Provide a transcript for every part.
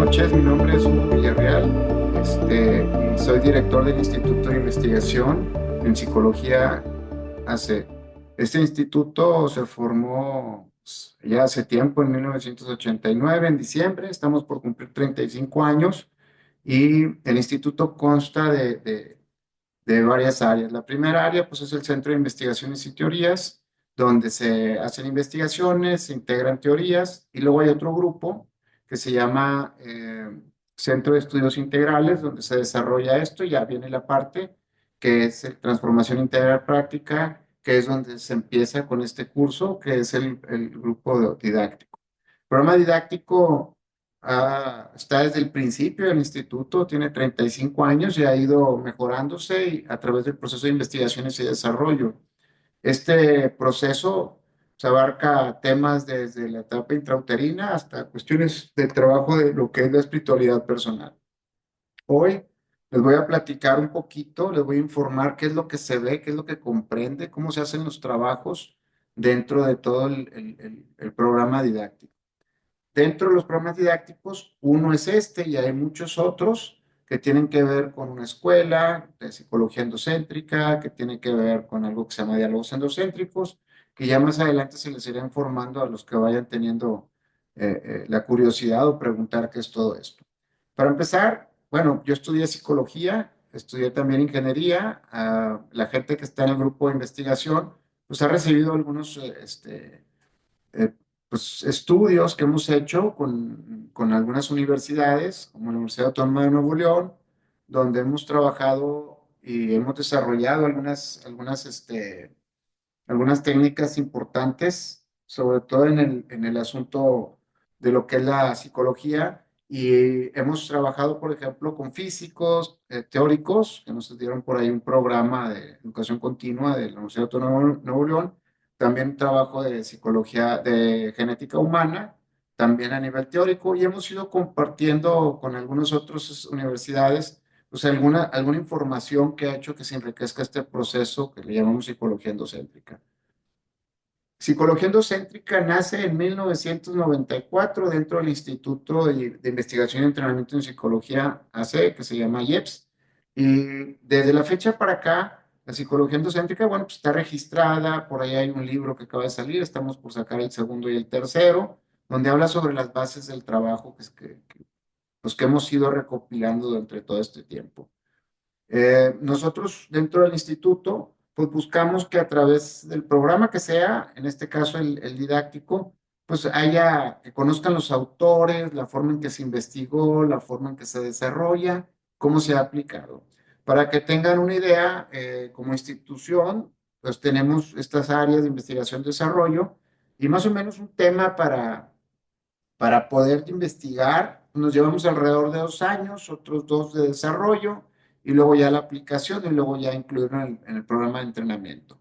noches, mi nombre es Hugo Villarreal, y soy director del Instituto de Investigación en Psicología ACE. Este instituto se formó ya hace tiempo, en 1989, en diciembre. Estamos por cumplir 35 años, y el instituto consta de varias áreas. La primera área, pues, es el Centro de Investigaciones y Teorías, donde se hacen investigaciones, se integran teorías, y luego hay otro grupo que se llama Centro de Estudios Integrales, donde se desarrolla esto. Y ya viene la parte que es transformación integral práctica, que es donde se empieza con este curso, que es el grupo didáctico. El programa didáctico está desde el principio del instituto, tiene 35 años y ha ido mejorándose a través del proceso de investigaciones y desarrollo. Este proceso se abarca temas desde la etapa intrauterina hasta cuestiones de trabajo de lo que es la espiritualidad personal. Hoy les voy a platicar un poquito, les voy a informar qué es lo que se ve, qué es lo que comprende, cómo se hacen los trabajos dentro de todo el programa didáctico. Dentro de los programas didácticos, uno es este, y hay muchos otros que tienen que ver con una escuela de psicología endocéntrica, que tiene que ver con algo que se llama diálogos endocéntricos, que ya más adelante se les irá informando a los que vayan teniendo la curiosidad o preguntar qué es todo esto. Para empezar, bueno, yo estudié psicología, estudié también ingeniería. La gente que está en el grupo de investigación, pues ha recibido algunos eh, pues, estudios que hemos hecho con algunas universidades, como la Universidad Autónoma de Nuevo León, donde hemos trabajado y hemos desarrollado algunas técnicas importantes, sobre todo en el asunto de lo que es la psicología. Y hemos trabajado, por ejemplo, con físicos teóricos que nos dieron por ahí un programa de educación continua de la Universidad Autónoma de Nuevo León. También trabajo de psicología, de genética humana, también a nivel teórico. Y hemos ido compartiendo con algunas otras universidades, pues, alguna información que ha hecho que se enriquezca este proceso que le llamamos psicología endocéntrica. Psicología endocéntrica nace en 1994 dentro del Instituto de Investigación y Entrenamiento en Psicología AC, que se llama IEPS. Y desde la fecha para acá, la psicología endocéntrica, bueno, pues está registrada. Por ahí hay un libro que acaba de salir, estamos por sacar el segundo y el tercero, donde habla sobre las bases del trabajo pues, que hemos ido recopilando durante todo este tiempo. Nosotros dentro del instituto, pues buscamos que a través del programa que sea, en este caso el didáctico, pues que conozcan los autores, la forma en que se investigó, la forma en que se desarrolla, cómo se ha aplicado. Para que tengan una idea, como institución, pues tenemos estas áreas de investigación y desarrollo, y más o menos un tema para poder investigar. Nos llevamos alrededor de 2 años, otros 2 de desarrollo, y luego ya la aplicación, y luego ya incluirlo en el programa de entrenamiento.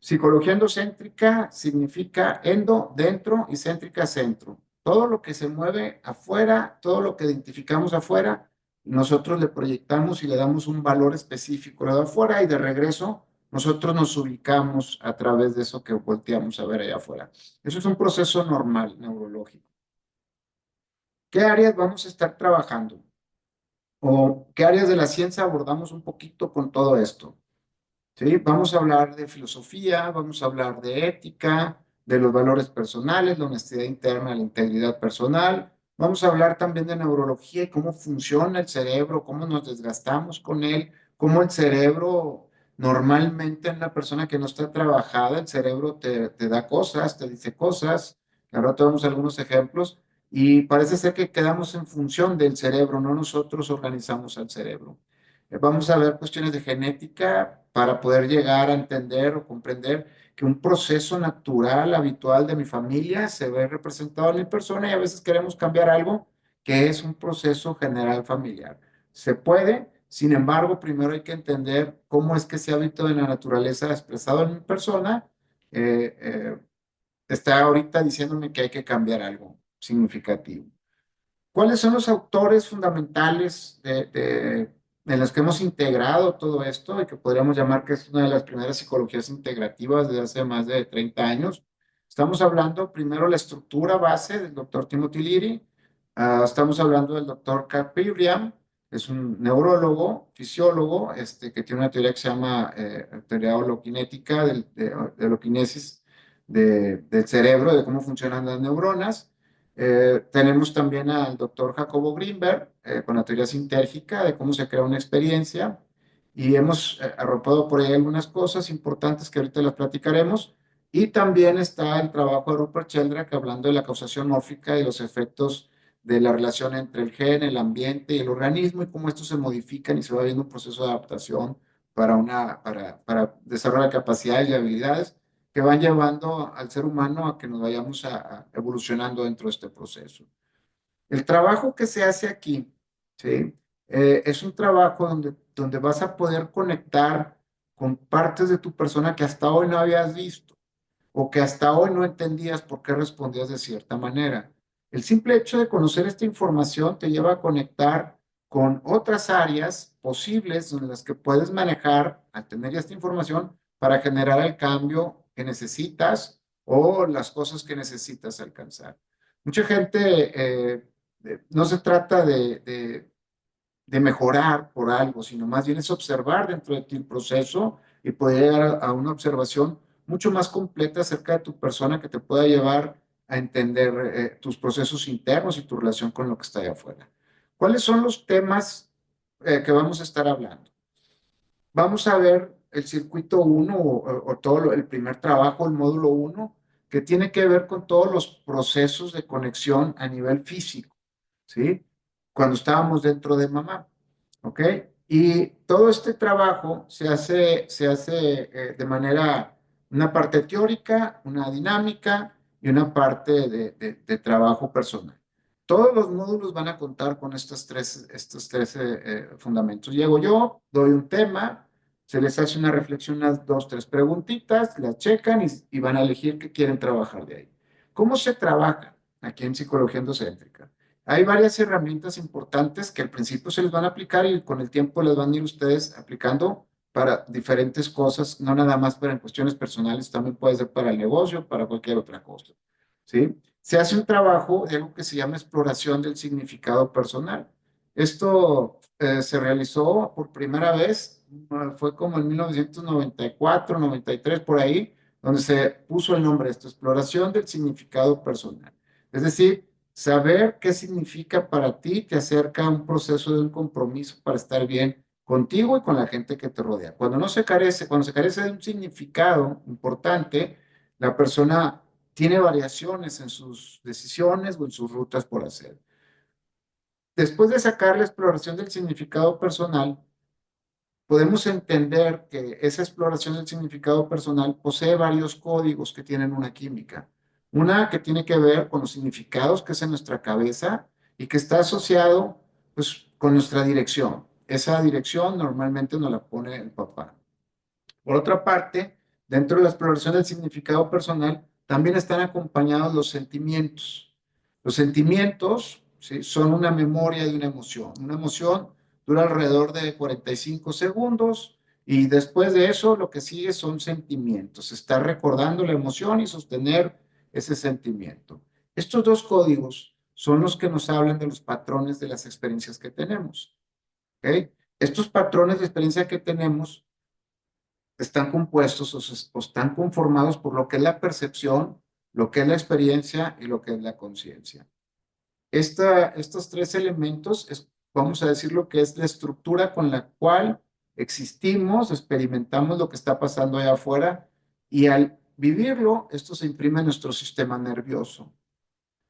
Psicología endocéntrica significa endo, dentro, y céntrica, centro. Todo lo que se mueve afuera, todo lo que identificamos afuera, nosotros le proyectamos y le damos un valor específico de afuera, y de regreso nosotros nos ubicamos a través de eso que volteamos a ver allá afuera. Eso es un proceso normal neurológico. ¿Qué áreas vamos a estar trabajando? ¿O qué áreas de la ciencia abordamos un poquito con todo esto? ¿Sí? Vamos a hablar de filosofía, vamos a hablar de ética, de los valores personales, la honestidad interna, la integridad personal. Vamos a hablar también de neurología y cómo funciona el cerebro, cómo nos desgastamos con él, cómo el cerebro normalmente, en la persona que no está trabajada, el cerebro te da cosas, te dice cosas. Ahora tenemos algunos ejemplos, y parece ser que quedamos en función del cerebro, no nosotros organizamos al cerebro. Vamos a ver cuestiones de genética para poder llegar a entender o comprender que un proceso natural, habitual de mi familia se ve representado en mi persona, y a veces queremos cambiar algo que es un proceso general familiar. Se puede, sin embargo, primero hay que entender cómo es que ese hábito de la naturaleza expresado en mi persona eh, eh, está ahorita diciéndome que hay que cambiar algo significativo. ¿Cuáles son los autores fundamentales en los que hemos integrado todo esto, y que podríamos llamar que es una de las primeras psicologías integrativas desde hace más de 30 años? Estamos hablando primero la estructura base del doctor Timothy Leary, Estamos hablando del doctor Capribriam, es un neurólogo, fisiólogo, que tiene una teoría que se llama teoría holoquinética, de holoquinesis del cerebro, de cómo funcionan las neuronas. Tenemos también al doctor Jacobo Greenberg, con la teoría sintérgica, de cómo se crea una experiencia. Y hemos arropado por ahí algunas cosas importantes que ahorita las platicaremos. Y también está el trabajo de Rupert Sheldrake hablando de la causación mórfica y los efectos de la relación entre el gen, el ambiente y el organismo y cómo estos se modifican y se va viendo un proceso de adaptación para desarrollar capacidades y habilidades que van llevando al ser humano a que nos vayamos a evolucionando dentro de este proceso. El trabajo que se hace aquí, ¿sí? Es un trabajo donde vas a poder conectar con partes de tu persona que hasta hoy no habías visto o que hasta hoy no entendías por qué respondías de cierta manera. El simple hecho de conocer esta información te lleva a conectar con otras áreas posibles en las que puedes manejar al tener ya esta información para generar el cambio que necesitas o las cosas que necesitas alcanzar. Mucha gente, no se trata de mejorar por algo, sino más bien es observar dentro de ti el proceso y poder llegar a una observación mucho más completa acerca de tu persona que te pueda llevar a entender tus procesos internos y tu relación con lo que está allá afuera. ¿Cuáles son los temas que vamos a estar hablando? Vamos a ver el circuito uno o todo el primer trabajo, el módulo uno, que tiene que ver con todos los procesos de conexión a nivel físico, ¿sí? Cuando estábamos dentro de mamá, ¿ok? Y todo este trabajo se hace de manera, una parte teórica, una dinámica y una parte de trabajo personal. Todos los módulos van a contar con estos tres fundamentos. Llego yo, doy un tema, se les hace una reflexión, unas dos, tres preguntitas, las checan y van a elegir qué quieren trabajar de ahí. ¿Cómo se trabaja aquí en psicología endocéntrica? Hay varias herramientas importantes que al principio se les van a aplicar y con el tiempo les van a ir ustedes aplicando para diferentes cosas, no nada más para en cuestiones personales, también puede ser para el negocio, para cualquier otra cosa, ¿sí? Se hace un trabajo de algo que se llama exploración del significado personal. Esto se realizó por primera vez, fue como en 1994, 93, por ahí, donde se puso el nombre de esto, exploración del significado personal. Es decir, saber qué significa para ti te acerca a un proceso de un compromiso para estar bien contigo y con la gente que te rodea. Cuando se carece de un significado importante, la persona tiene variaciones en sus decisiones o en sus rutas por hacer. Después de sacar la exploración del significado personal, podemos entender que esa exploración del significado personal posee varios códigos que tienen una química. Una que tiene que ver con los significados que es en nuestra cabeza y que está asociado pues, con nuestra dirección. Esa dirección normalmente nos la pone el papá. Por otra parte, dentro de la exploración del significado personal, también están acompañados los sentimientos. Los sentimientos, ¿sí?, son una memoria de una emoción. Una emoción dura alrededor de 45 segundos y después de eso lo que sigue son sentimientos. Está recordando la emoción y sostener ese sentimiento. Estos dos códigos son los que nos hablan de los patrones de las experiencias que tenemos. ¿Ok? Estos patrones de experiencia que tenemos están compuestos o están conformados por lo que es la percepción, lo que es la experiencia y lo que es la conciencia. Estos tres elementos, vamos a decir lo que es la estructura con la cual existimos, experimentamos lo que está pasando allá afuera y al vivirlo, esto se imprime en nuestro sistema nervioso.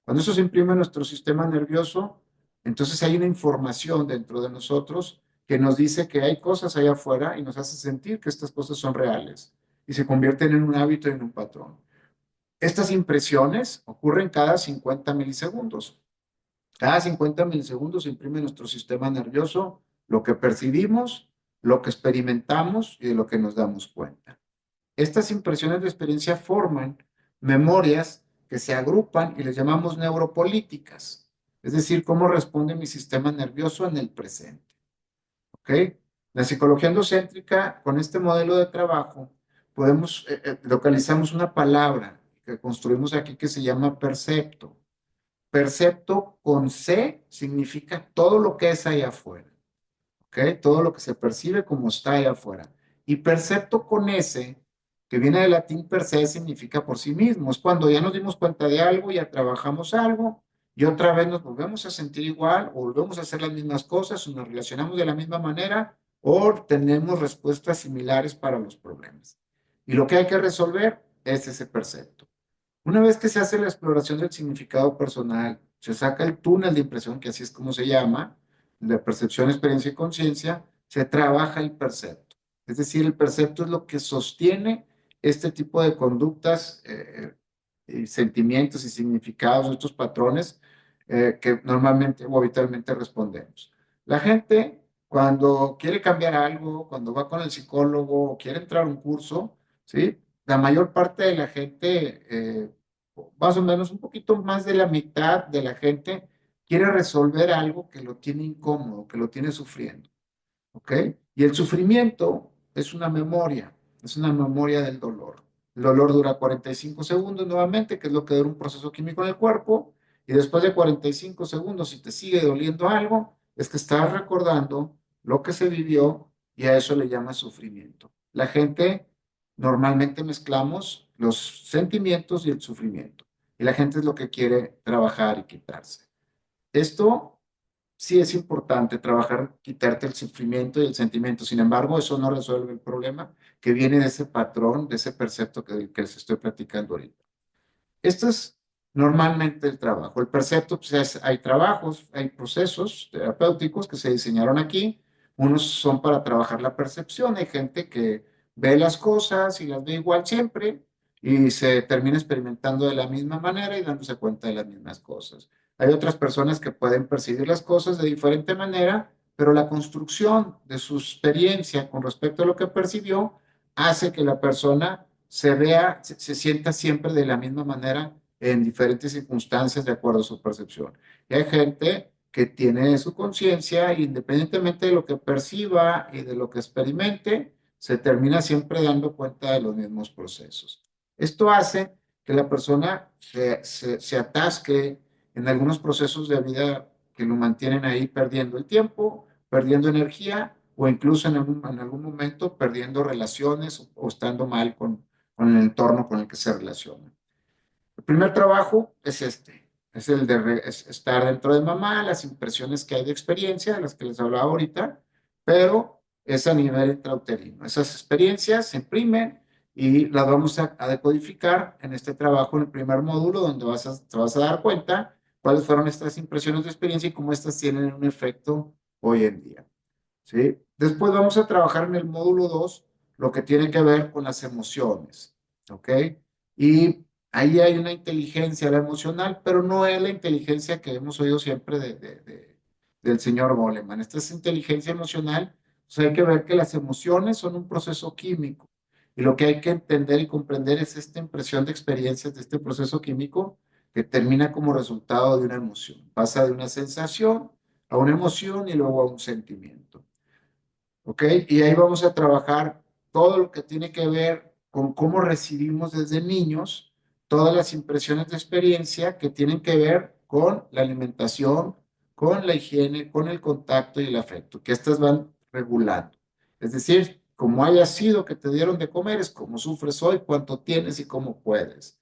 Cuando eso se imprime en nuestro sistema nervioso, entonces hay una información dentro de nosotros que nos dice que hay cosas allá afuera y nos hace sentir que estas cosas son reales y se convierten en un hábito y en un patrón. Estas impresiones ocurren cada 50 milisegundos. Cada 50 milisegundos se imprime en nuestro sistema nervioso lo que percibimos, lo que experimentamos y de lo que nos damos cuenta. Estas impresiones de experiencia forman memorias que se agrupan y les llamamos neuropolíticas, es decir, cómo responde mi sistema nervioso en el presente. ¿Ok? La psicología endocéntrica, con este modelo de trabajo, localizamos una palabra que construimos aquí que se llama percepto. Percepto con C significa todo lo que es allá afuera, ¿ok? Todo lo que se percibe como está allá afuera. Y percepto con S, que viene del latín per se, significa por sí mismo. Es cuando ya nos dimos cuenta de algo, ya trabajamos algo, y otra vez nos volvemos a sentir igual, o volvemos a hacer las mismas cosas, o nos relacionamos de la misma manera, o tenemos respuestas similares para los problemas. Y lo que hay que resolver es ese percepto. Una vez que se hace la exploración del significado personal, se saca el túnel de impresión, que así es como se llama, de percepción, experiencia y conciencia, se trabaja el percepto. Es decir, el percepto es lo que sostiene este tipo de conductas, y sentimientos y significados, estos patrones que normalmente o habitualmente respondemos. La gente, cuando quiere cambiar algo, cuando va con el psicólogo o quiere entrar a un curso, ¿sí? La mayor parte de la gente, más o menos un poquito más de la mitad de la gente, quiere resolver algo que lo tiene incómodo, que lo tiene sufriendo, ¿ok? Y el sufrimiento es una memoria del dolor. El dolor dura 45 segundos nuevamente, que es lo que dura un proceso químico en el cuerpo, y después de 45 segundos, si te sigue doliendo algo, es que estás recordando lo que se vivió y a eso le llama sufrimiento. La gente normalmente mezclamos los sentimientos y el sufrimiento, y la gente es lo que quiere trabajar y quitarse. Esto sí es importante trabajar, quitarte el sufrimiento y el sentimiento. Sin embargo, eso no resuelve el problema que viene de ese patrón, de ese percepto que les estoy platicando ahorita. Esto es normalmente el trabajo. El percepto, pues hay trabajos, hay procesos terapéuticos que se diseñaron aquí. Unos son para trabajar la percepción. Hay gente que ve las cosas y las ve igual siempre y se termina experimentando de la misma manera y dándose cuenta de las mismas cosas. Hay otras personas que pueden percibir las cosas de diferente manera, pero la construcción de su experiencia con respecto a lo que percibió hace que la persona se vea, se sienta siempre de la misma manera en diferentes circunstancias de acuerdo a su percepción. Y hay gente que tiene su conciencia, independientemente de lo que perciba y de lo que experimente, se termina siempre dando cuenta de los mismos procesos. Esto hace que la persona se atasque en algunos procesos de vida que lo mantienen ahí perdiendo el tiempo, perdiendo energía o incluso en algún momento perdiendo relaciones o estando mal con el entorno con el que se relaciona. El primer trabajo es este, es el de estar dentro de mamá, las impresiones que hay de experiencia, de las que les hablaba ahorita, pero es a nivel intrauterino. Esas experiencias se imprimen y las vamos a decodificar en este trabajo, en el primer módulo, donde te vas a dar cuenta cuáles fueron estas impresiones de experiencia y cómo estas tienen un efecto hoy en día. ¿Sí? Después vamos a trabajar en el módulo 2 lo que tiene que ver con las emociones, ¿ok? Y ahí hay una inteligencia, la emocional, pero no es la inteligencia que hemos oído siempre del señor Goleman. Esta es inteligencia emocional, o sea, hay que ver que las emociones son un proceso químico y lo que hay que entender y comprender es esta impresión de experiencias de este proceso químico que termina como resultado de una emoción. Pasa de una sensación a una emoción y luego a un sentimiento. ¿Ok? Y ahí vamos a trabajar todo lo que tiene que ver con cómo recibimos desde niños todas las impresiones de experiencia que tienen que ver con la alimentación, con la higiene, con el contacto y el afecto, que estas van regulando. Es decir, como haya sido que te dieron de comer, es como sufres hoy, cuánto tienes y cómo puedes.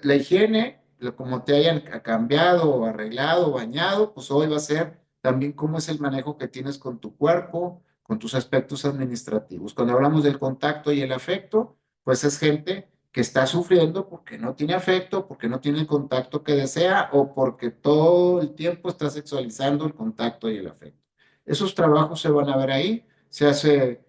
La higiene, como te hayan cambiado o arreglado o bañado, pues hoy va a ser también cómo es el manejo que tienes con tu cuerpo, con tus aspectos administrativos. Cuando hablamos del contacto y el afecto, pues es gente que está sufriendo porque no tiene afecto, porque no tiene el contacto que desea o porque todo el tiempo está sexualizando el contacto y el afecto. Esos trabajos se van a ver ahí, se hace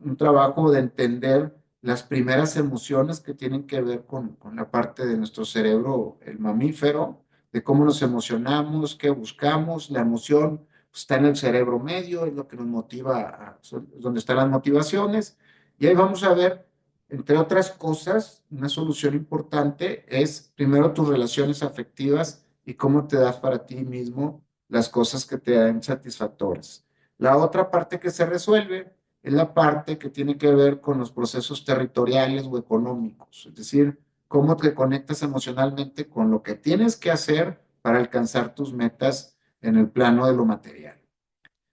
un trabajo de entender las primeras emociones que tienen que ver con la parte de nuestro cerebro, el mamífero, de cómo nos emocionamos, qué buscamos, la emoción está en el cerebro medio, es lo que nos motiva, donde están las motivaciones. Y ahí vamos a ver, entre otras cosas, una solución importante es primero tus relaciones afectivas y cómo te das para ti mismo las cosas que te dan satisfactorias. La otra parte que se resuelve es la parte que tiene que ver con los procesos territoriales o económicos, es decir, cómo te conectas emocionalmente con lo que tienes que hacer para alcanzar tus metas en el plano de lo material.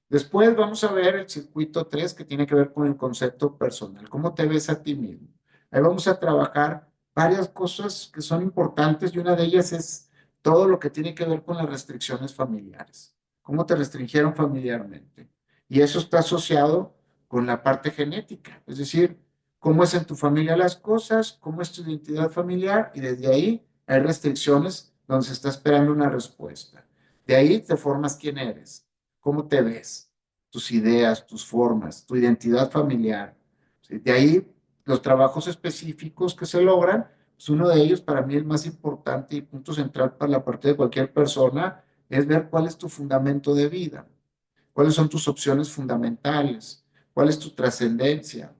Después vamos a ver el circuito 3 que tiene que ver con el concepto personal. ¿Cómo te ves a ti mismo? Ahí vamos a trabajar varias cosas que son importantes y una de ellas es todo lo que tiene que ver con las restricciones familiares. ¿Cómo te restringieron familiarmente? Y eso está asociado con la parte genética, es decir, cómo es en tu familia las cosas, cómo es tu identidad familiar y desde ahí hay restricciones donde se está esperando una respuesta. De ahí te formas quién eres, cómo te ves, tus ideas, tus formas, tu identidad familiar. ¿Sí? De ahí los trabajos específicos que se logran, pues uno de ellos para mí el más importante y punto central para la parte de cualquier persona es ver cuál es tu fundamento de vida, cuáles son tus opciones fundamentales, cuál es tu trascendencia,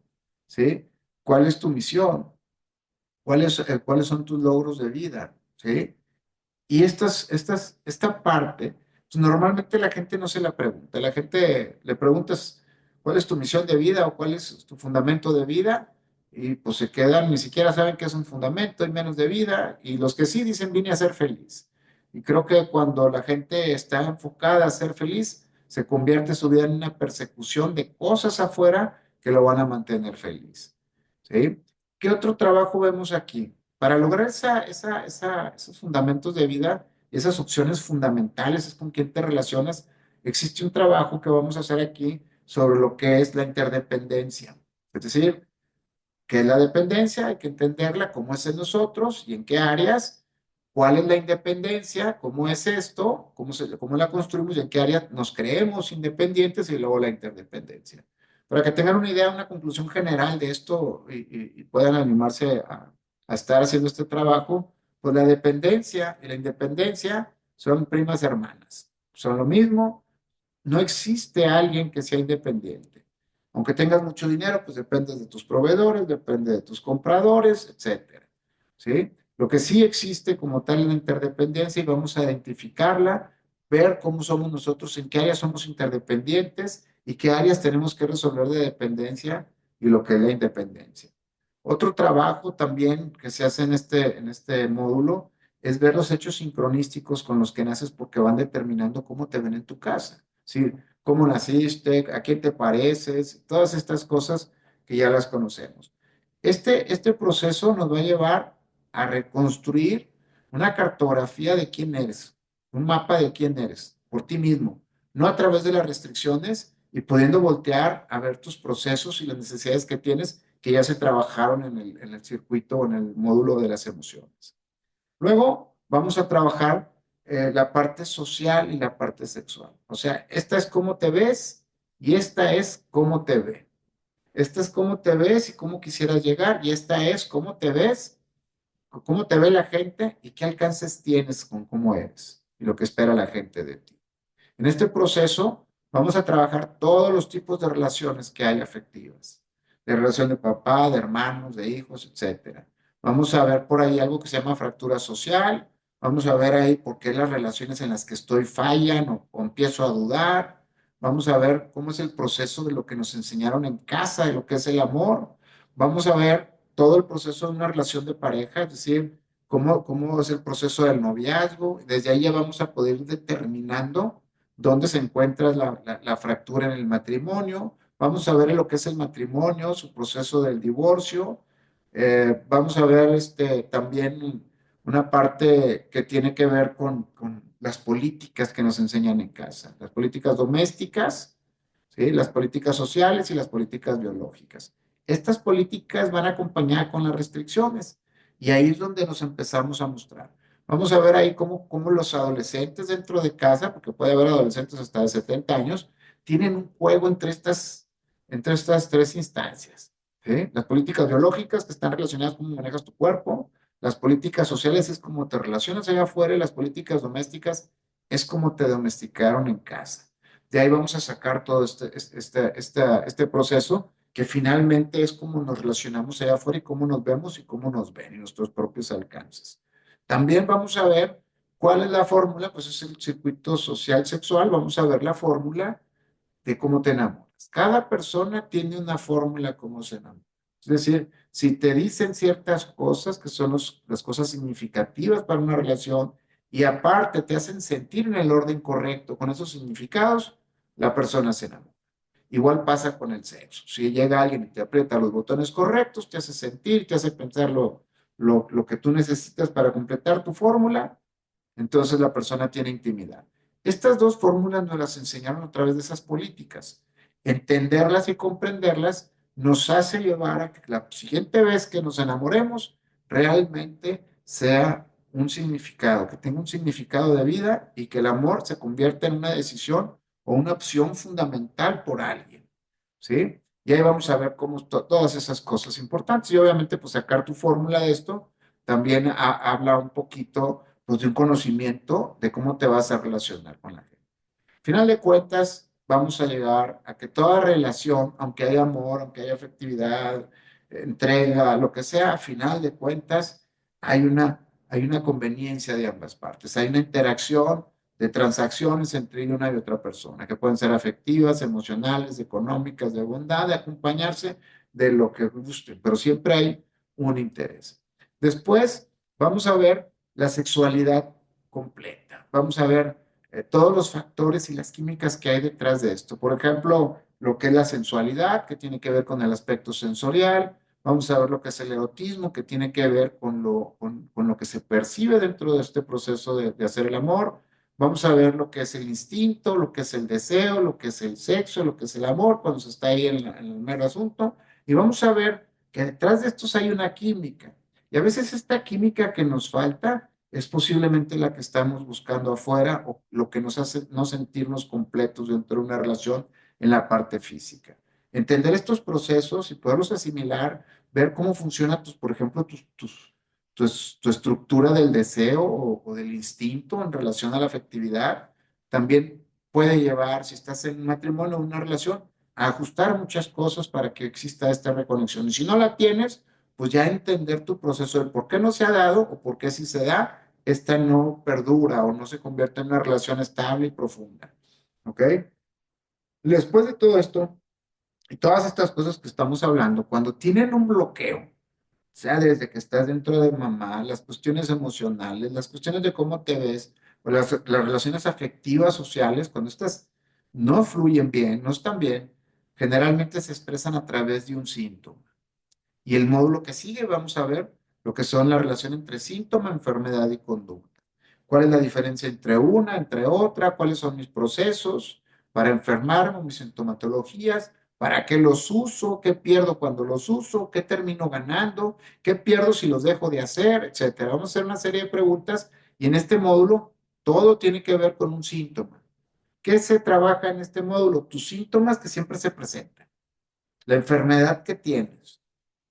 ¿sí? ¿Cuál es tu misión? ¿Cuáles son tus logros de vida? ¿Sí? Y esta parte, pues normalmente la gente no se la pregunta. La gente le preguntas cuál es tu misión de vida o cuál es tu fundamento de vida y pues se quedan, ni siquiera saben qué es un fundamento y menos de vida. Y los que sí dicen vine a ser feliz. Y creo que cuando la gente está enfocada a ser feliz, se convierte su vida en una persecución de cosas afuera que lo van a mantener feliz. ¿Sí? ¿Qué otro trabajo vemos aquí? Para lograr esos fundamentos de vida, esas opciones fundamentales, es con quién te relacionas, existe un trabajo que vamos a hacer aquí sobre lo que es la interdependencia. Es decir, ¿qué es la dependencia? Hay que entenderla, cómo es en nosotros y en qué áreas, cuál es la independencia, cómo es esto, cómo la construimos y en qué áreas nos creemos independientes y luego la interdependencia. Para que tengan una idea, una conclusión general de esto y puedan animarse a estar haciendo este trabajo, pues la dependencia y la independencia son primas hermanas, son lo mismo, no existe alguien que sea independiente. Aunque tengas mucho dinero, pues dependes de tus proveedores, depende de tus compradores, etcétera. ¿Sí? Lo que sí existe como tal es la interdependencia y vamos a identificarla, ver cómo somos nosotros, en qué áreas somos interdependientes y qué áreas tenemos que resolver de dependencia y lo que es la independencia. Otro trabajo también que se hace en este módulo es ver los hechos sincronísticos con los que naces porque van determinando cómo te ven en tu casa. ¿Sí? Cómo naciste, a quién te pareces, todas estas cosas que ya las conocemos. Este proceso nos va a llevar a reconstruir una cartografía de quién eres, un mapa de quién eres, por ti mismo, no a través de las restricciones y pudiendo voltear a ver tus procesos y las necesidades que tienes que ya se trabajaron en el circuito o en el módulo de las emociones. Luego vamos a trabajar la parte social y la parte sexual. O sea, esta es cómo te ves y esta es cómo te ve. Esta es cómo te ves y cómo quisieras llegar y esta es cómo te ves, cómo te ve la gente y qué alcances tienes con cómo eres y lo que espera la gente de ti. En este proceso vamos a trabajar todos los tipos de relaciones que hay afectivas, de relación de papá, de hermanos, de hijos, etcétera. Vamos a ver por ahí algo que se llama fractura social, vamos a ver ahí por qué las relaciones en las que estoy fallan o empiezo a dudar, vamos a ver cómo es el proceso de lo que nos enseñaron en casa, de lo que es el amor, vamos a ver todo el proceso de una relación de pareja, es decir, cómo es el proceso del noviazgo, desde ahí ya vamos a poder ir determinando dónde se encuentra la fractura en el matrimonio. Vamos a ver lo que es el matrimonio, su proceso del divorcio. Vamos a ver también una parte que tiene que ver con las políticas que nos enseñan en casa, las políticas domésticas, ¿sí? Las políticas sociales y las políticas biológicas. Estas políticas van acompañadas con las restricciones y ahí es donde nos empezamos a mostrar. Vamos a ver ahí cómo los adolescentes dentro de casa, porque puede haber adolescentes hasta de 70 años, tienen un juego entre estas tres instancias. ¿Sí? Las políticas biológicas que están relacionadas con cómo manejas tu cuerpo, las políticas sociales es cómo te relacionas allá afuera y las políticas domésticas es cómo te domesticaron en casa. De ahí vamos a sacar todo este proceso que finalmente es cómo nos relacionamos allá afuera y cómo nos vemos y cómo nos ven y nuestros propios alcances. También vamos a ver cuál es la fórmula, pues es el circuito social sexual, vamos a ver la fórmula de cómo te enamoras. Cada persona tiene una fórmula cómo se enamora. Es decir, si te dicen ciertas cosas que son las cosas significativas para una relación y aparte te hacen sentir en el orden correcto con esos significados, la persona se enamora. Igual pasa con el sexo. Si llega alguien y te aprieta los botones correctos, te hace sentir, te hace pensar lo que tú necesitas para completar tu fórmula, entonces la persona tiene intimidad. Estas dos fórmulas nos las enseñaron a través de esas políticas. Entenderlas y comprenderlas nos hace llevar a que la siguiente vez que nos enamoremos realmente sea un significado, que tenga un significado de vida y que el amor se convierta en una decisión o una opción fundamental por alguien, ¿sí? Y ahí vamos a ver cómo todas esas cosas importantes. Y obviamente, pues sacar tu fórmula de esto también habla un poquito pues, de un conocimiento de cómo te vas a relacionar con la gente. Final de cuentas, vamos a llegar a que toda relación, aunque haya amor, aunque haya afectividad, entrega, lo que sea, a final de cuentas, hay una conveniencia de ambas partes, hay una interacción de transacciones entre una y otra persona, que pueden ser afectivas, emocionales, económicas, de bondad, de acompañarse de lo que guste, pero siempre hay un interés. Después, vamos a ver la sexualidad completa. Vamos a ver todos los factores y las químicas que hay detrás de esto. Por ejemplo, lo que es la sensualidad, que tiene que ver con el aspecto sensorial. Vamos a ver lo que es el erotismo, que tiene que ver con lo que se percibe dentro de este proceso de hacer el amor. Vamos a ver lo que es el instinto, lo que es el deseo, lo que es el sexo, lo que es el amor, cuando se está ahí en el mero asunto. Y vamos a ver que detrás de estos hay una química. Y a veces esta química que nos falta es posiblemente la que estamos buscando afuera o lo que nos hace no sentirnos completos dentro de una relación en la parte física. Entender estos procesos y poderlos asimilar, ver cómo funciona, por ejemplo, tu estructura del deseo o del instinto en relación a la afectividad, también puede llevar, si estás en un matrimonio o una relación, a ajustar muchas cosas para que exista esta reconexión. Y si no la tienes, pues ya entender tu proceso de por qué no se ha dado o por qué si se da, esta no perdura o no se convierte en una relación estable y profunda. ¿Ok? Después de todo esto y todas estas cosas que estamos hablando, cuando tienen un bloqueo, sea desde que estás dentro de mamá, las cuestiones emocionales, las cuestiones de cómo te ves, o las relaciones afectivas, sociales, cuando estas no fluyen bien, no están bien, generalmente se expresan a través de un síntoma. Y el módulo que sigue, vamos a ver lo que son la relación entre síntoma, enfermedad y conducta. ¿Cuál es la diferencia entre una, entre otra? ¿Cuáles son mis procesos para enfermarme, mis sintomatologías? ¿Para qué los uso? ¿Qué pierdo cuando los uso? ¿Qué termino ganando? ¿Qué pierdo si los dejo de hacer? Etcétera. Vamos a hacer una serie de preguntas y en este módulo todo tiene que ver con un síntoma. ¿Qué se trabaja en este módulo? Tus síntomas que siempre se presentan, la enfermedad que tienes,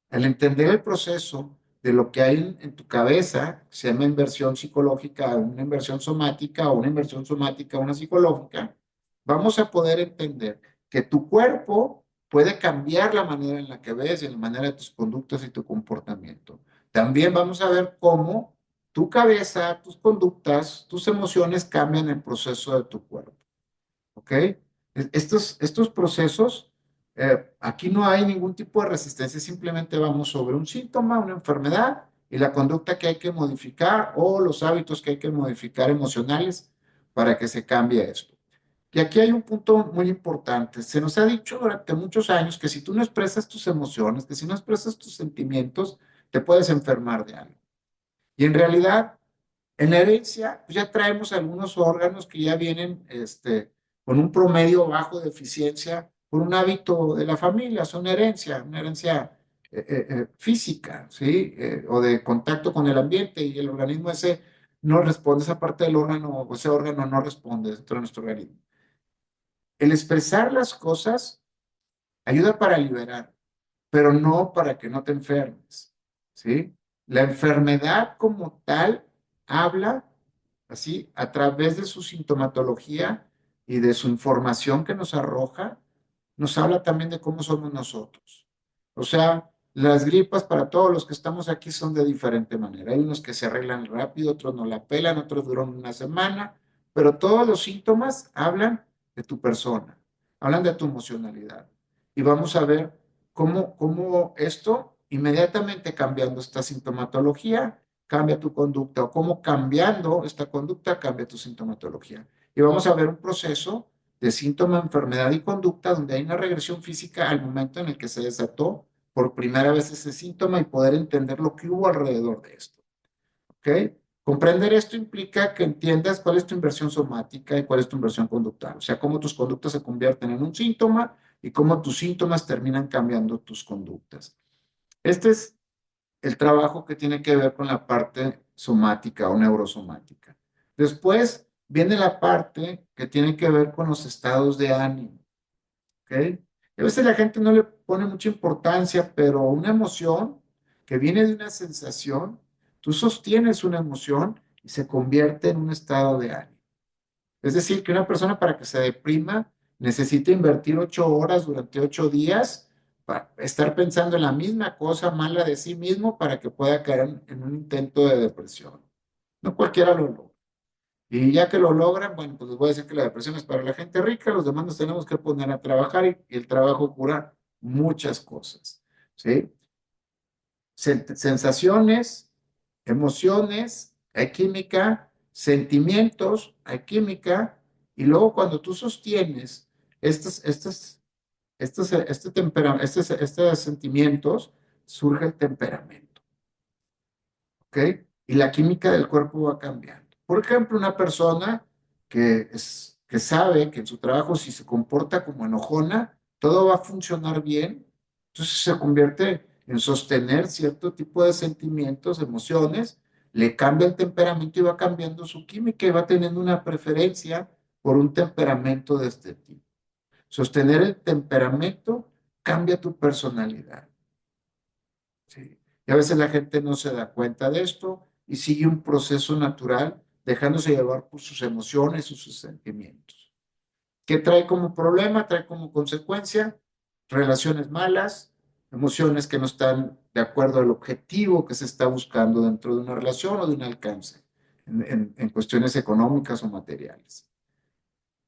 al entender el proceso de lo que hay en tu cabeza, se llama inversión psicológica, una inversión somática o una inversión somática, una psicológica, vamos a poder entender que tu cuerpo puede cambiar la manera en la que ves y la manera de tus conductas y tu comportamiento. También vamos a ver cómo tu cabeza, tus conductas, tus emociones cambian el proceso de tu cuerpo. ¿Ok? Estos procesos, aquí no hay ningún tipo de resistencia, simplemente vamos sobre un síntoma, una enfermedad y la conducta que hay que modificar o los hábitos que hay que modificar emocionales para que se cambie esto. Y aquí hay un punto muy importante. Se nos ha dicho durante muchos años que si tú no expresas tus emociones, que si no expresas tus sentimientos, te puedes enfermar de algo. Y en realidad en la herencia, pues ya traemos algunos órganos que ya vienen con un promedio bajo de eficiencia por un hábito de la familia, son una herencia física, ¿sí? O de contacto con el ambiente y el organismo ese no responde, esa parte del órgano, o ese órgano no responde dentro de nuestro organismo. El expresar las cosas ayuda para liberar, pero no para que no te enfermes, ¿sí? La enfermedad como tal habla así a través de su sintomatología y de su información que nos arroja, nos habla también de cómo somos nosotros. O sea, las gripas para todos los que estamos aquí son de diferente manera. Hay unos que se arreglan rápido, otros no la pelan, otros duran una semana, pero todos los síntomas hablan de tu persona, hablan de tu emocionalidad. Y vamos a ver cómo esto, inmediatamente cambiando esta sintomatología, cambia tu conducta o cómo cambiando esta conducta cambia tu sintomatología. Y vamos a ver un proceso de síntoma, enfermedad y conducta donde hay una regresión física al momento en el que se desató por primera vez ese síntoma y poder entender lo que hubo alrededor de esto. ¿Ok? Comprender esto implica que entiendas cuál es tu inversión somática y cuál es tu inversión conductual, o sea, cómo tus conductas se convierten en un síntoma y cómo tus síntomas terminan cambiando tus conductas. Este es el trabajo que tiene que ver con la parte somática o neurosomática. Después viene la parte que tiene que ver con los estados de ánimo. ¿Ok? Y a veces la gente no le pone mucha importancia, pero una emoción que viene de una sensación, tú sostienes una emoción y se convierte en un estado de ánimo. Es decir, que una persona para que se deprima necesita invertir 8 horas durante 8 días para estar pensando en la misma cosa mala de sí mismo para que pueda caer en un intento de depresión. No cualquiera lo logra. Y ya que lo logran, bueno, pues les voy a decir que la depresión es para la gente rica, los demás nos tenemos que poner a trabajar y el trabajo cura muchas cosas, ¿sí? Sensaciones, emociones, hay química, sentimientos, hay química, y luego cuando tú sostienes estos sentimientos, surge el temperamento. ¿Ok? Y la química del cuerpo va cambiando. Por ejemplo, una persona que sabe que en su trabajo, si se comporta como enojona, todo va a funcionar bien, entonces se convierte en sostener cierto tipo de sentimientos, emociones, le cambia el temperamento y va cambiando su química y va teniendo una preferencia por un temperamento de este tipo. Sostener el temperamento cambia tu personalidad. ¿Sí? Y a veces la gente no se da cuenta de esto y sigue un proceso natural, dejándose llevar por sus emociones y sus sentimientos. ¿Qué trae como problema? Trae como consecuencia relaciones malas, emociones que no están de acuerdo al objetivo que se está buscando dentro de una relación o de un alcance en cuestiones económicas o materiales.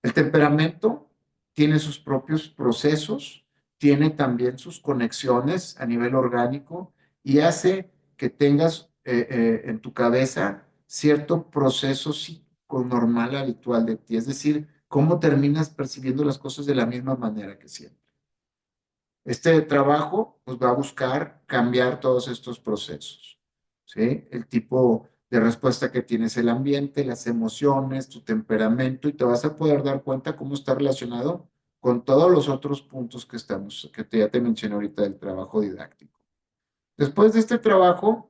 El temperamento tiene sus propios procesos, tiene también sus conexiones a nivel orgánico y hace que tengas en tu cabeza cierto proceso psiconormal habitual de ti, es decir, cómo terminas percibiendo las cosas de la misma manera que siempre. Este trabajo pues, va a buscar cambiar todos estos procesos, ¿sí? El tipo de respuesta que tienes el ambiente, las emociones, tu temperamento, y te vas a poder dar cuenta cómo está relacionado con todos los otros puntos ya te mencioné ahorita del trabajo didáctico. Después de este trabajo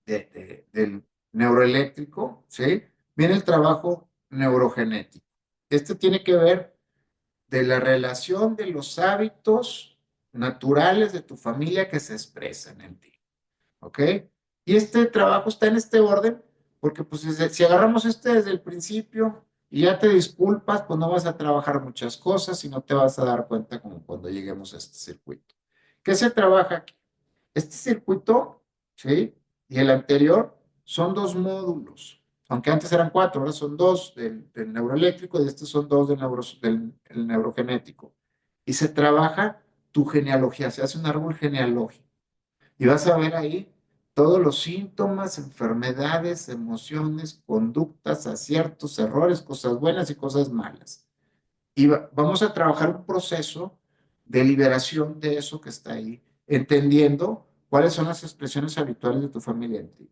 del neuroeléctrico, ¿sí? Viene el trabajo neurogenético. Este tiene que ver de la relación de los hábitos naturales de tu familia que se expresan en ti. ¿Ok? Y este trabajo está en este orden, porque pues si agarramos este desde el principio y ya te disculpas, pues no vas a trabajar muchas cosas y no te vas a dar cuenta como cuando lleguemos a este circuito. ¿Qué se trabaja aquí? Este circuito, ¿sí? Y el anterior son dos módulos, aunque antes eran cuatro, ahora son dos del neuroeléctrico y estos son dos del neurogenético. Y se trabaja tu genealogía, se hace un árbol genealógico. Y vas a ver ahí todos los síntomas, enfermedades, emociones, conductas, aciertos, errores, cosas buenas y cosas malas. Y vamos a trabajar un proceso de liberación de eso que está ahí, entendiendo cuáles son las expresiones habituales de tu familia en ti.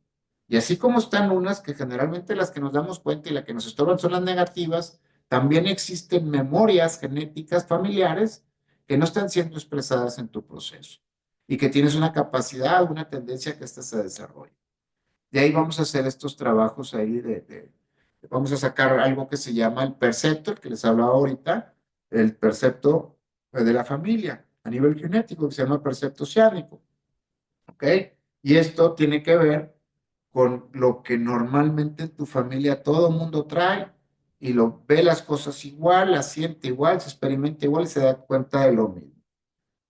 Y así como están unas que generalmente las que nos damos cuenta y las que nos estorban son las negativas, también existen memorias genéticas familiares que no están siendo expresadas en tu proceso y que tienes una capacidad, una tendencia que ésta se desarrolle. De ahí vamos a hacer estos trabajos ahí vamos a sacar algo que se llama el percepto, el que les hablaba ahorita, el percepto de la familia a nivel genético, que se llama percepto oceánico, ¿ok? Y esto tiene que ver con lo que normalmente en tu familia todo el mundo trae y lo ve las cosas igual, las siente igual, se experimenta igual y se da cuenta de lo mismo.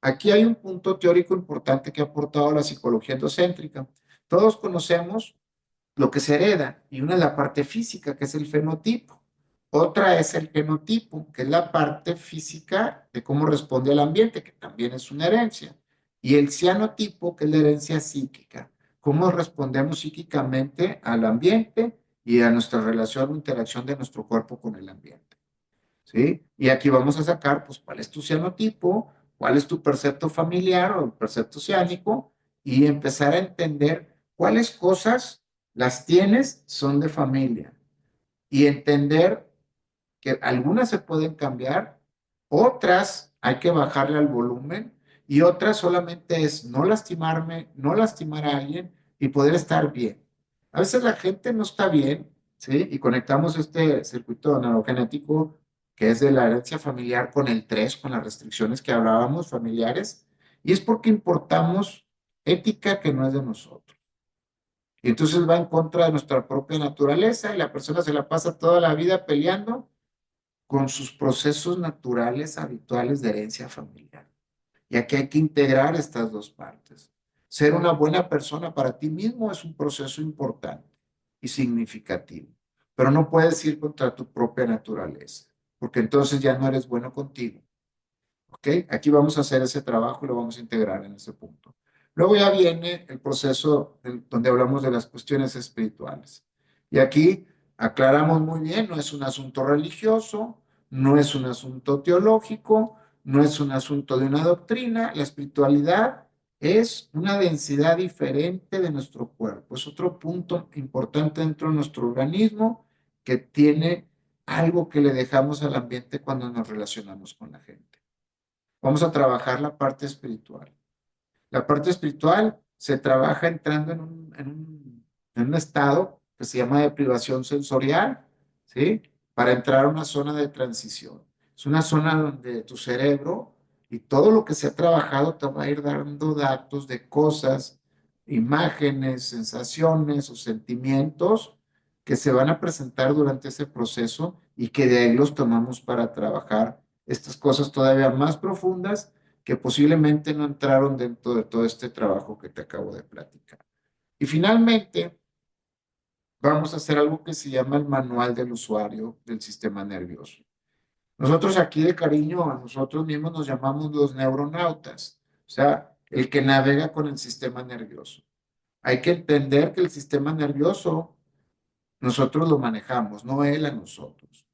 Aquí hay un punto teórico importante que ha aportado la psicología endocéntrica. Todos conocemos lo que se hereda, y una es la parte física, que es el fenotipo. Otra es el genotipo, que es la parte física de cómo responde al ambiente, que también es una herencia. Y el cianotipo, que es la herencia psíquica, cómo respondemos psíquicamente al ambiente y a nuestra relación o interacción de nuestro cuerpo con el ambiente. ¿Sí? Y aquí vamos a sacar, pues, cuál es tu cianotipo, cuál es tu percepto familiar o el percepto ciánico, y empezar a entender cuáles cosas las tienes son de familia. Y entender que algunas se pueden cambiar, otras hay que bajarle al volumen y otras solamente es no lastimarme, no lastimar a alguien y poder estar bien. A veces la gente no está bien, ¿sí? Y conectamos este circuito neurogenético que es de la herencia familiar con el 3 con las restricciones que hablábamos familiares, y es porque importamos ética que no es de nosotros. Y entonces va en contra de nuestra propia naturaleza y la persona se la pasa toda la vida peleando con sus procesos naturales habituales de herencia familiar. Y aquí hay que integrar estas dos partes. Ser una buena persona para ti mismo es un proceso importante y significativo, pero no puedes ir contra tu propia naturaleza, porque entonces ya no eres bueno contigo. ¿Ok? Aquí vamos a hacer ese trabajo y lo vamos a integrar en ese punto. Luego ya viene el proceso donde hablamos de las cuestiones espirituales. Y aquí aclaramos muy bien, no es un asunto religioso, no es un asunto teológico, no es un asunto de una doctrina. La espiritualidad es una densidad diferente de nuestro cuerpo. Es otro punto importante dentro de nuestro organismo que tiene algo que le dejamos al ambiente cuando nos relacionamos con la gente. Vamos a trabajar la parte espiritual. La parte espiritual se trabaja entrando en un estado que se llama de privación sensorial, ¿sí? Para entrar a una zona de transición. Es una zona donde tu cerebro y todo lo que se ha trabajado te va a ir dando datos de cosas, imágenes, sensaciones o sentimientos que se van a presentar durante ese proceso y que de ahí los tomamos para trabajar estas cosas todavía más profundas que posiblemente no entraron dentro de todo este trabajo que te acabo de platicar. Y finalmente, vamos a hacer algo que se llama el manual del usuario del sistema nervioso. Nosotros aquí de cariño a nosotros mismos nos llamamos los neuronautas, o sea, el que navega con el sistema nervioso. Hay que entender que el sistema nervioso nosotros lo manejamos, no él a nosotros.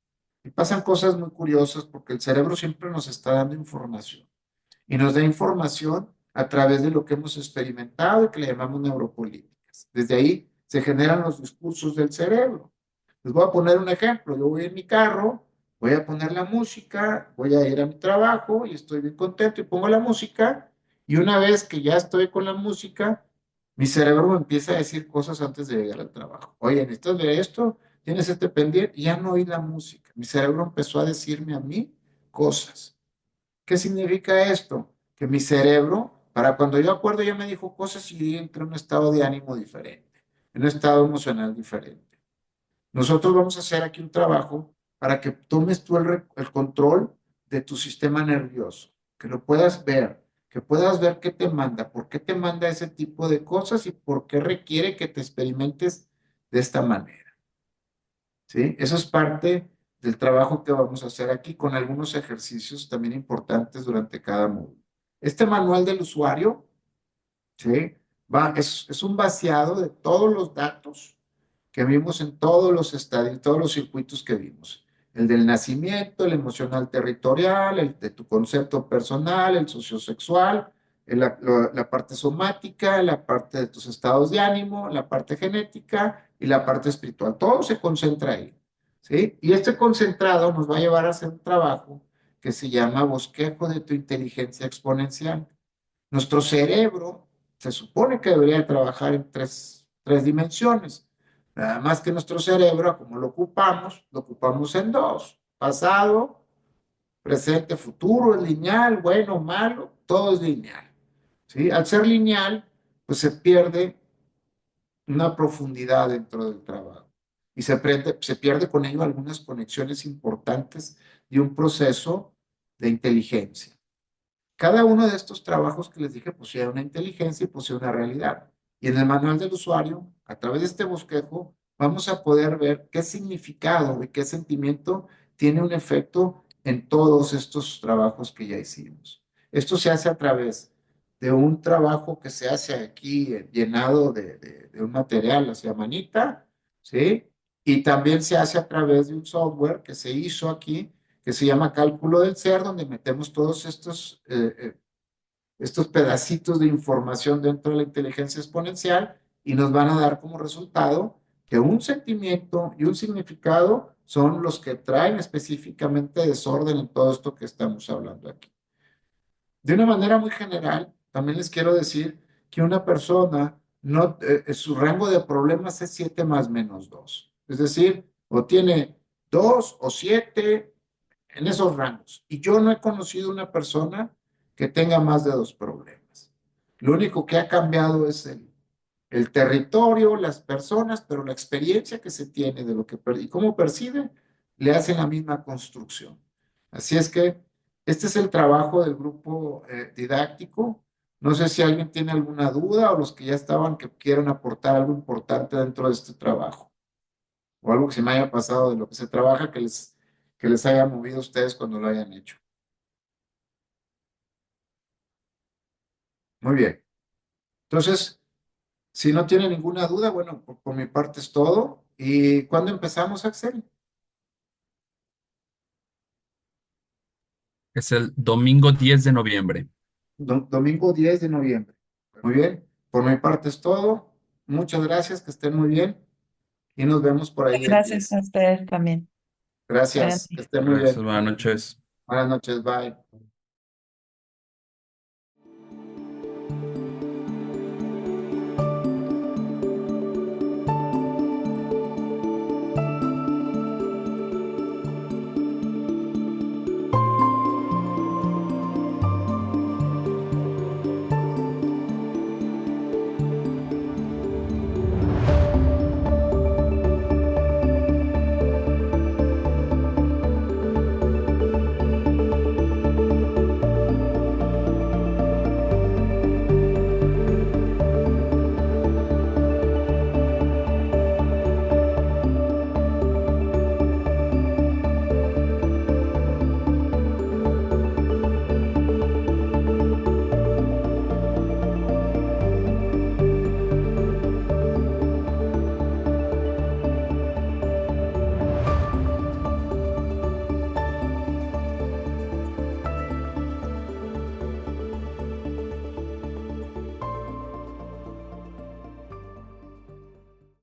Y pasan cosas muy curiosas porque el cerebro siempre nos está dando información y nos da información a través de lo que hemos experimentado y que le llamamos neuropolíticas. Desde ahí se generan los discursos del cerebro. Les voy a poner un ejemplo. Yo voy en mi carro, voy a poner la música, voy a ir a mi trabajo y estoy bien contento y pongo la música y una vez que ya estoy con la música, mi cerebro me empieza a decir cosas antes de llegar al trabajo. Oye, necesitas ver esto, tienes este pendiente y ya no oí la música. Mi cerebro empezó a decirme a mí cosas. ¿Qué significa esto? Que mi cerebro, para cuando yo acuerdo, ya me dijo cosas y entré en un estado de ánimo diferente, en un estado emocional diferente. Nosotros vamos a hacer aquí un trabajo para que tomes tú el control de tu sistema nervioso, que lo puedas ver, que puedas ver qué te manda, por qué te manda ese tipo de cosas y por qué requiere que te experimentes de esta manera. ¿Sí? Eso es parte del trabajo que vamos a hacer aquí con algunos ejercicios también importantes durante cada módulo. Este manual del usuario, ¿sí? Es un vaciado de todos los datos que vimos en todos los estadios, todos los circuitos que vimos. El del nacimiento, el emocional territorial, el de tu concepto personal, el sociosexual, la parte somática, la parte de tus estados de ánimo, la parte genética y la parte espiritual. Todo se concentra ahí, ¿sí? Y este concentrado nos va a llevar a hacer un trabajo que se llama bosquejo de tu inteligencia exponencial. Nuestro cerebro se supone que debería trabajar en tres dimensiones. Nada más que nuestro cerebro, como lo ocupamos en dos. Pasado, presente, futuro, es lineal, bueno, malo, todo es lineal. ¿Sí? Al ser lineal, pues se pierde una profundidad dentro del trabajo. Y se pierde con ello algunas conexiones importantes de un proceso de inteligencia. Cada uno de estos trabajos que les dije posee una inteligencia y posee una realidad. Y en el manual del usuario, a través de este bosquejo, vamos a poder ver qué significado y qué sentimiento tiene un efecto en todos estos trabajos que ya hicimos. Esto se hace a través de un trabajo que se hace aquí llenado de un material hacia manita, ¿sí? Y también se hace a través de un software que se hizo aquí, que se llama cálculo del ser, donde metemos todos estos pedacitos de información dentro de la inteligencia exponencial y nos van a dar como resultado que un sentimiento y un significado son los que traen específicamente desorden en todo esto que estamos hablando aquí. De una manera muy general, también les quiero decir que una persona, no, su rango de problemas es 7 más menos 2. Es decir, o tiene 2 o 7 en esos rangos. Y yo no he conocido una persona que tenga más de 2 problemas. Lo único que ha cambiado es el territorio, las personas, pero la experiencia que se tiene de lo que y cómo percibe, le hacen la misma construcción. Así es que este es el trabajo del grupo didáctico. No sé si alguien tiene alguna duda o los que ya estaban que quieran aportar algo importante dentro de este trabajo o algo que se me haya pasado de lo que se trabaja que les haya movido a ustedes cuando lo hayan hecho. Muy bien. Entonces, si no tiene ninguna duda, bueno, por mi parte es todo. ¿Y cuándo empezamos, Axel? Es el domingo 10 de noviembre. Domingo 10 de noviembre. Muy bien. Por mi parte es todo. Muchas gracias, que estén muy bien y nos vemos por ahí el Gracias a 10. ustedes también. Buenas Gracias, que noches. estén muy Gracias, bien. buenas noches. Buenas noches, bye.